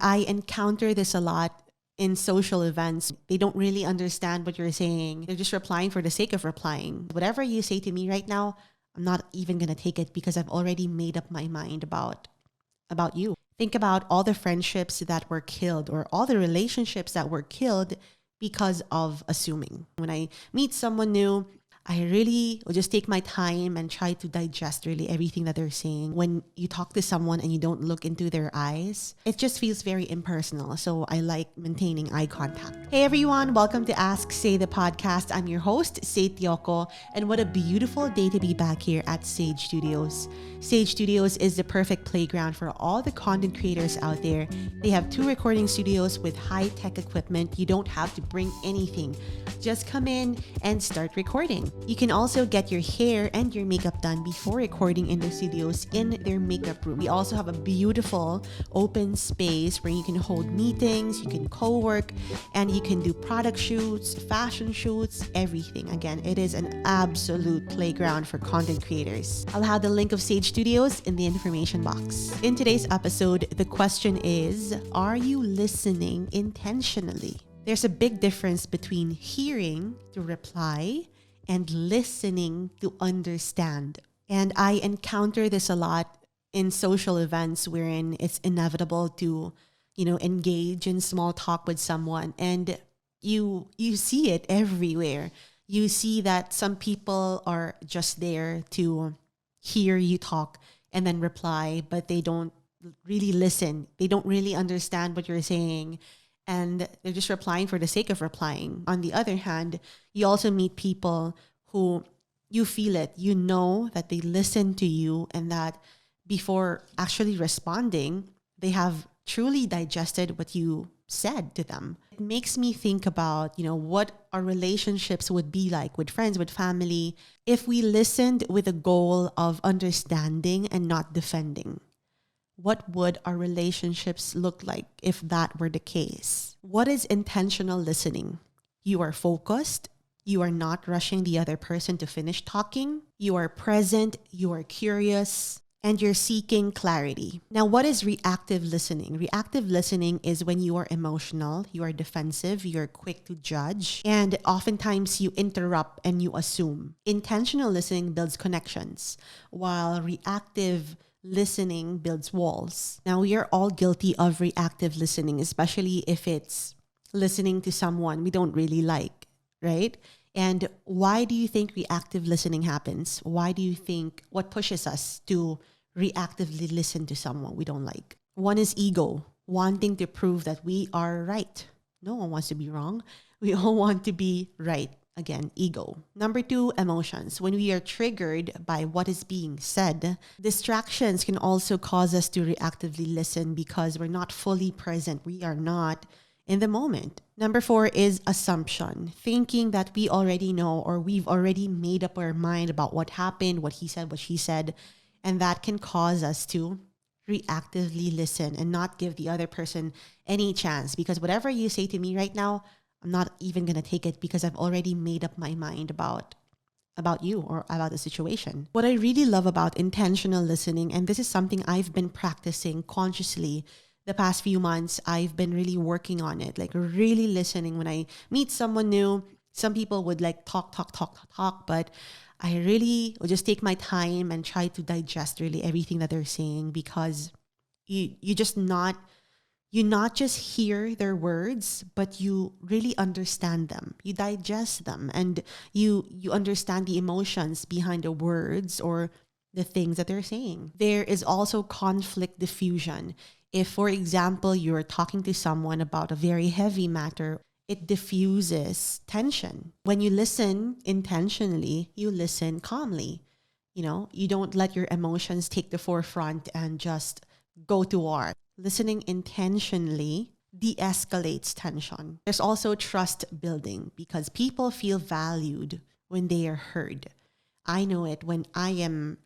I encounter this a lot in social events. They don't really understand what you're saying. They're just replying for the sake of replying. Whatever you say to me right now, I'm not even going to take it because I've already made up my mind about you. Think about all the friendships that were killed or all the relationships that were killed because of assuming. When I meet someone new, I really will just take my time and try to digest really everything that they're saying. When you talk to someone and you don't look into their eyes, it just feels very impersonal. So I like maintaining eye contact. Hey everyone, welcome to Ask Say the podcast. I'm your host, Saytioco, and what a beautiful day to be back here at Sage Studios. Sage Studios is the perfect playground for all the content creators out there. They have 2 recording studios with high-tech equipment. You don't have to bring anything. Just come in and start recording. You can also get your hair and your makeup done before recording in the studios in their makeup room. We also have a beautiful open space where you can hold meetings, you can co-work, and you can do product shoots, fashion shoots, everything. Again, it is an absolute playground for content creators. I'll have the link of Sage Studios in the information box. In today's episode, the question is, are you listening intentionally? There's a big difference between hearing to reply and listening to understand. And I encounter this a lot in social events wherein it's inevitable to, engage in small talk with someone. And you see it everywhere. You see that some people are just there to hear you talk and then reply, but they don't really listen. They don't really understand what you're saying. And they're just replying for the sake of replying. On the other hand, you also meet people who you feel it, you know that they listen to you and that before actually responding, they have truly digested what you said to them. It makes me think about, what our relationships would be like with friends, with family, if we listened with a goal of understanding and not defending. What would our relationships look like if that were the case? What is intentional listening? You are focused. You are not rushing the other person to finish talking. You are present. You are curious. And you're seeking clarity. Now, what is reactive listening? Reactive listening is when you are emotional, you are defensive, you're quick to judge, and oftentimes you interrupt and you assume. Intentional listening builds connections, while reactive listening builds walls. Now, we are all guilty of reactive listening, especially if it's listening to someone we don't really like, right? And why do you think reactive listening happens? Why do you think what pushes us to reactively listen to someone we don't like? One is ego, wanting to prove that we are right. No one wants to be wrong. We all want to be right. Again, ego. Number 2, emotions. When we are triggered by what is being said, distractions can also cause us to reactively listen because we're not fully present. We are not in the moment. Number 4 is assumption, thinking that we already know or we've already made up our mind about what happened, what he said, what she said, and that can cause us to reactively listen and not give the other person any chance because whatever you say to me right now, I'm not even going to take it because I've already made up my mind about you or about the situation. What I really love about intentional listening, and this is something I've been practicing consciously the past few months, I've been really working on it, like really listening. When I meet someone new, some people would like talk, but I really will just take my time and try to digest really everything that they're saying because you not just hear their words, but you really understand them. You digest them and you understand the emotions behind the words or the things that they're saying. There is also conflict diffusion. If, for example, you're talking to someone about a very heavy matter, it diffuses tension. When you listen intentionally, you listen calmly. You don't let your emotions take the forefront and just go to war. Listening intentionally de-escalates tension. There's also trust building because people feel valued when they are heard. I know it when I am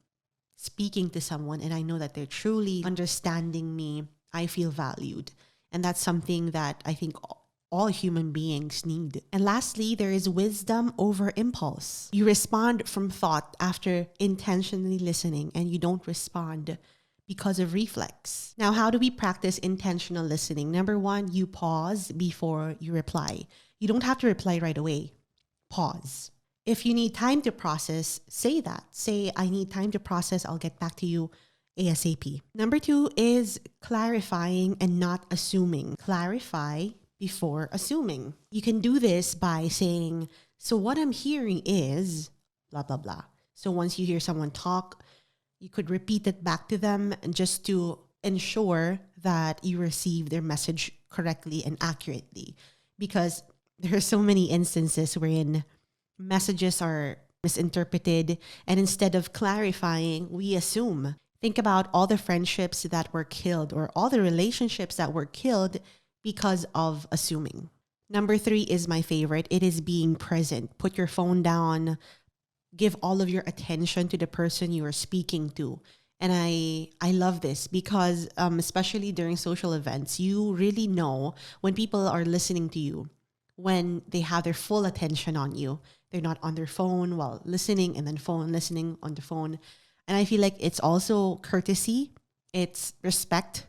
speaking to someone and I know that they're truly understanding me. I feel valued. And that's something that I think all human beings need. And lastly, there is wisdom over impulse. You respond from thought after intentionally listening, and you don't respond because of reflex. Now, how do we practice intentional listening? Number one, you pause before you reply. You don't have to reply right away. Pause. If you need time to process, say that. Say, I need time to process. I'll get back to you ASAP. Number two is clarifying and not assuming. Clarify before assuming. You can do this by saying, so what I'm hearing is blah, blah, blah. So once you hear someone talk, you could repeat it back to them just to ensure that you receive their message correctly and accurately. Because there are so many instances wherein messages are misinterpreted, and instead of clarifying, we assume. Think about all the friendships that were killed or all the relationships that were killed because of assuming. Number three is my favorite. It is being present. Put your phone down. Give all of your attention to the person you are speaking to. And I love this because especially during social events, you really know when people are listening to you, when they have their full attention on you. They're not on their phone while listening and then listening on the phone. And I feel like it's also courtesy. It's respect.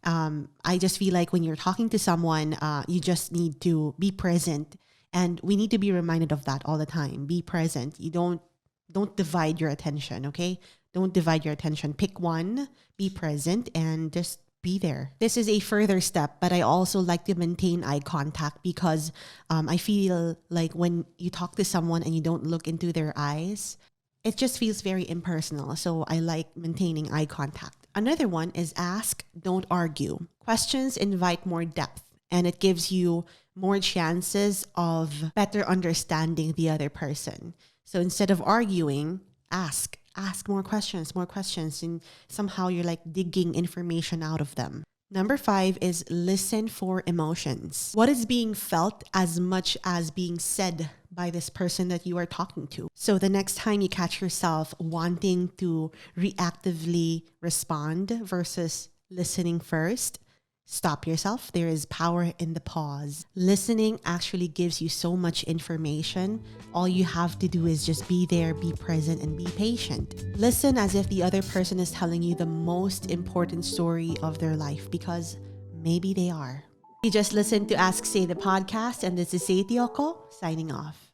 I just feel like when you're talking to someone, you just need to be present. And we need to be reminded of that all the time. Be present. You don't divide your attention, okay? Don't divide your attention. Pick one, be present, and just be there. This is a further step, but I also like to maintain eye contact because I feel like when you talk to someone and you don't look into their eyes, it just feels very impersonal. So I like maintaining eye contact. Another one is ask, don't argue. Questions invite more depth, and it gives you more chances of better understanding the other person. So instead of arguing, ask more questions, and somehow you're like digging information out of them. Number 5 is listen for emotions. What is being felt as much as being said by this person that you are talking to? So the next time you catch yourself wanting to reactively respond versus listening first, stop yourself. There is power in the pause. Listening actually gives you so much information. All you have to do is just be there, be present, and be patient. Listen as if the other person is telling you the most important story of their life, because maybe they are. You just listened to Ask Say the podcast, and this is Saytioco signing off.